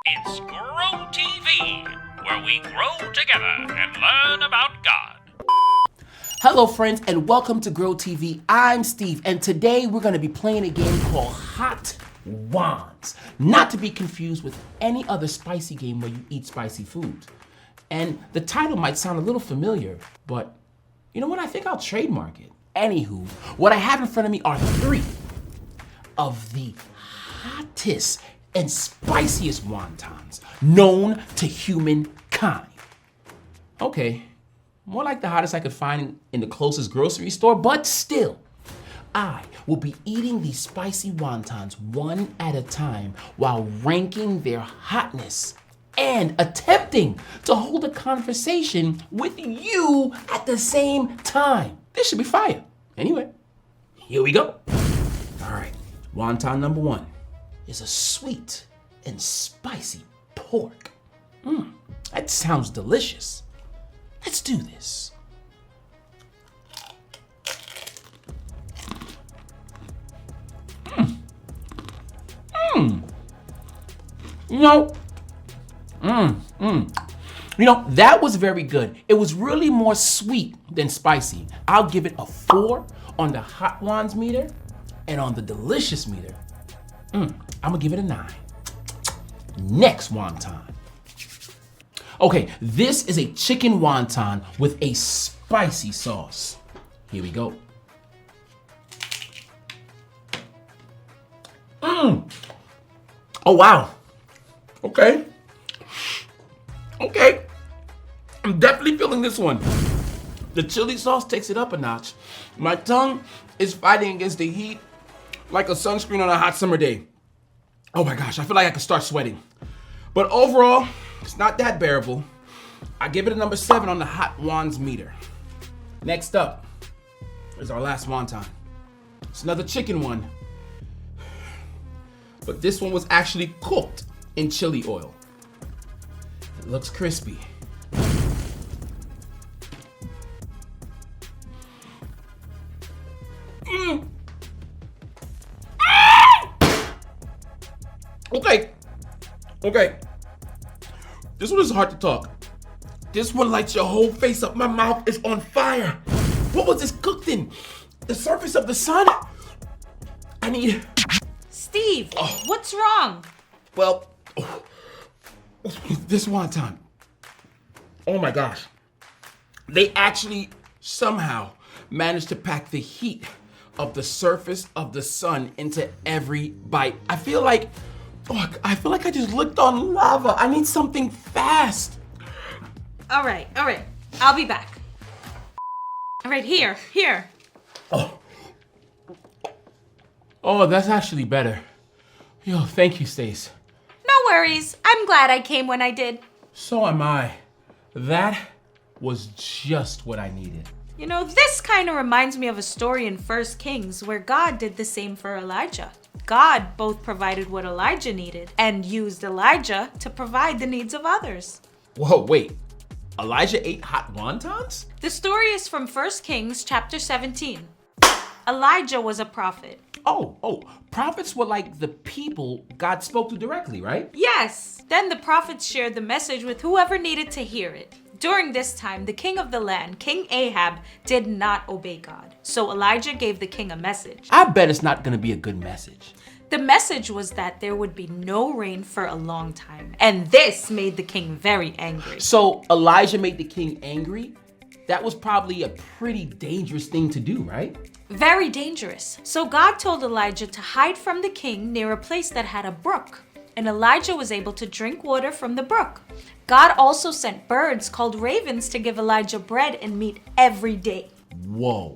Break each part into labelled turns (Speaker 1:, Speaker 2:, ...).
Speaker 1: It's Grow TV, where we grow together and learn about God.
Speaker 2: Hello friends and welcome to Grow TV. I'm Steve and today we're going to be playing a game called Hot Wands. Not to be confused with any other spicy game where you eat spicy food. And the title might sound a little familiar, but you know what? I think I'll trademark it. Anywho, what I have in front of me are three of the hottest and spiciest wontons known to humankind. Okay, more like the hottest I could find in the closest grocery store, but still, I will be eating these spicy wontons one at a time while ranking their hotness and attempting to hold a conversation with you at the same time. This should be fire. Anyway, here we go. All right, wonton number one is a sweet and spicy pork. That sounds delicious. Let's do this. You know, that was very good. It was really more sweet than spicy. I'll give it a 4 on the hot ones meter, and on the delicious meter, I'm gonna give it a 9. Next wonton. Okay, this is a chicken wonton with a spicy sauce. Here we go. Oh wow. Okay. I'm definitely feeling this one. The chili sauce takes it up a notch. My tongue is fighting against the heat like a sunscreen on a hot summer day. Oh my gosh, I feel like I could start sweating. But overall, it's not that bearable. I give it a number 7 on the hot wands meter. Next up is our last wonton. It's another chicken one. But this one was actually cooked in chili oil. It looks crispy. Okay. This one is hard to talk. This one lights your whole face up. My mouth is on fire. What was this cooked in? The surface of the sun? I need...
Speaker 3: Steve, what's wrong?
Speaker 2: Well, this wonton. Oh my gosh. They actually somehow managed to pack the heat of the surface of the sun into every bite. I feel like I just licked on lava. I need something fast.
Speaker 3: All right. I'll be back. All right, here.
Speaker 2: Oh, that's actually better. Yo, thank you, Stace.
Speaker 3: No worries. I'm glad I came when I did.
Speaker 2: So am I. That was just what I needed.
Speaker 3: You know, this kind of reminds me of a story in 1 Kings where God did the same for Elijah. God both provided what Elijah needed and used Elijah to provide the needs of others.
Speaker 2: Whoa, wait. Elijah ate hot wontons?
Speaker 3: The story is from 1 Kings chapter 17. Elijah was a prophet.
Speaker 2: Oh, prophets were like the people God spoke to directly, right?
Speaker 3: Yes. Then the prophets shared the message with whoever needed to hear it. During this time, the king of the land, King Ahab, did not obey God. So Elijah gave the king a message.
Speaker 2: I bet it's not gonna be a good message.
Speaker 3: The message was that there would be no rain for a long time. And this made the king very angry.
Speaker 2: So Elijah made the king angry? That was probably a pretty dangerous thing to do, right?
Speaker 3: Very dangerous. So God told Elijah to hide from the king near a place that had a brook. And Elijah was able to drink water from the brook. God also sent birds called ravens to give Elijah bread and meat every day.
Speaker 2: Whoa,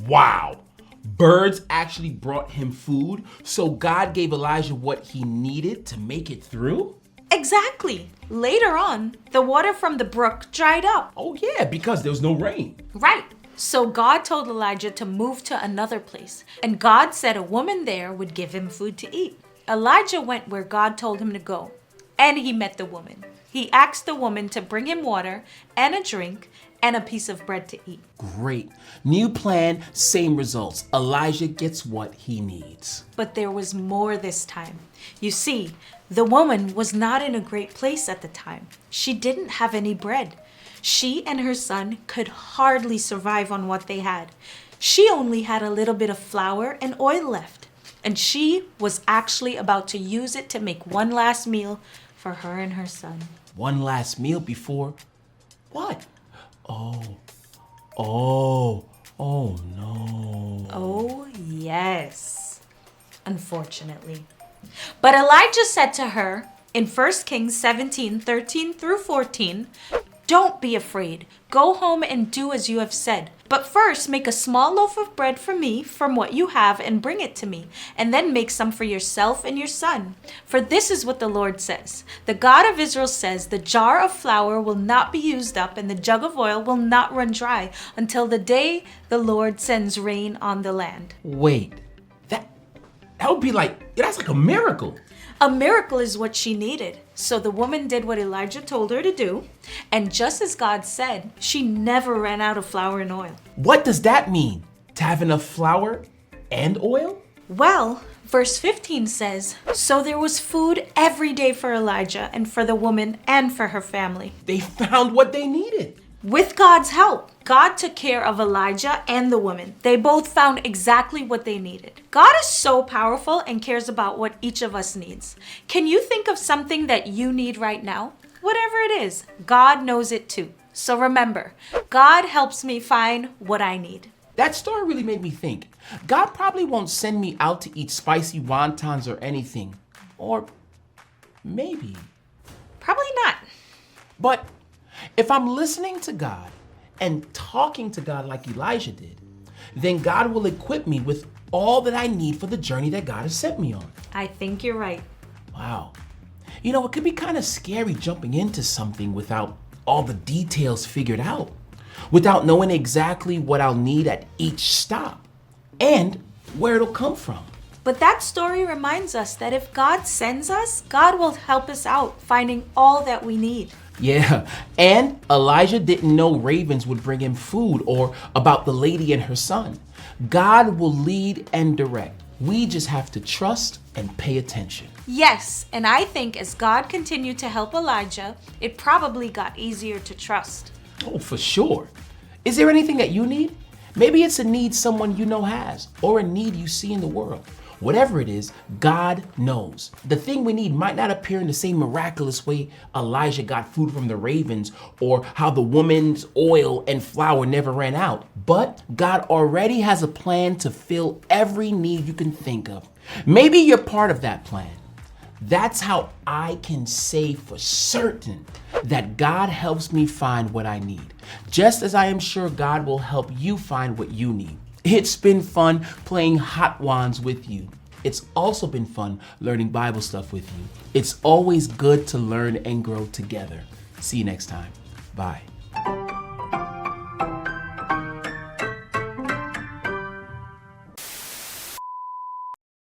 Speaker 2: wow. Birds actually brought him food, so God gave Elijah what he needed to make it through?
Speaker 3: Exactly. Later on, the water from the brook dried up.
Speaker 2: Oh yeah, because there was no rain.
Speaker 3: Right. So God told Elijah to move to another place, and God said a woman there would give him food to eat. Elijah went where God told him to go, and he met the woman. he asked the woman to bring him water and a drink and a piece of bread to eat.
Speaker 2: Great. New plan, same results. Elijah gets what he needs.
Speaker 3: But there was more this time. You see, the woman was not in a great place at the time. She didn't have any bread. She and her son could hardly survive on what they had. She only had a little bit of flour and oil left, and she was actually about to use it to make one last meal for her and her son.
Speaker 2: One last meal before what? Oh no.
Speaker 3: Oh, yes, unfortunately. But Elijah said to her in 1 Kings 17:13 through 14, "Don't be afraid. Go home and do as you have said. But first make a small loaf of bread for me from what you have and bring it to me. And then make some for yourself and your son. For this is what the Lord says. The God of Israel says, the jar of flour will not be used up and the jug of oil will not run dry until the day the Lord sends rain on the land."
Speaker 2: Wait, that would be that's like a miracle.
Speaker 3: A miracle is what she needed. So the woman did what Elijah told her to do. And just as God said, she never ran out of flour and oil.
Speaker 2: What does that mean? To have enough flour and oil?
Speaker 3: Well, verse 15 says, "So there was food every day for Elijah and for the woman and for her family."
Speaker 2: They found what they needed.
Speaker 3: With God's help, God took care of Elijah and the woman. They both found exactly what they needed. God is so powerful and cares about what each of us needs. Can you think of something that you need right now? Whatever it is, God knows it too. So remember, God helps me find what I need.
Speaker 2: That story really made me think. God probably won't send me out to eat spicy wontons or anything. Or maybe.
Speaker 3: Probably not.
Speaker 2: But if I'm listening to God and talking to God like Elijah did, then God will equip me with all that I need for the journey that God has sent me on.
Speaker 3: I think you're right.
Speaker 2: Wow. You know, it could be kind of scary jumping into something without all the details figured out, without knowing exactly what I'll need at each stop and where it'll come from.
Speaker 3: But that story reminds us that if God sends us, God will help us out finding all that we need.
Speaker 2: Yeah, and Elijah didn't know ravens would bring him food or about the lady and her son. God will lead and direct. We just have to trust and pay attention.
Speaker 3: Yes, and I think as God continued to help Elijah, it probably got easier to trust.
Speaker 2: Oh, for sure. Is there anything that you need? Maybe it's a need someone you know has, or a need you see in the world. Whatever it is, God knows. The thing we need might not appear in the same miraculous way Elijah got food from the ravens, or how the woman's oil and flour never ran out. But God already has a plan to fill every need you can think of. Maybe you're part of that plan. That's how I can say for certain that God helps me find what I need, just as I am sure God will help you find what you need. It's been fun playing Hot Wands with you. It's also been fun learning Bible stuff with you. It's always good to learn and grow together. See you next time. Bye.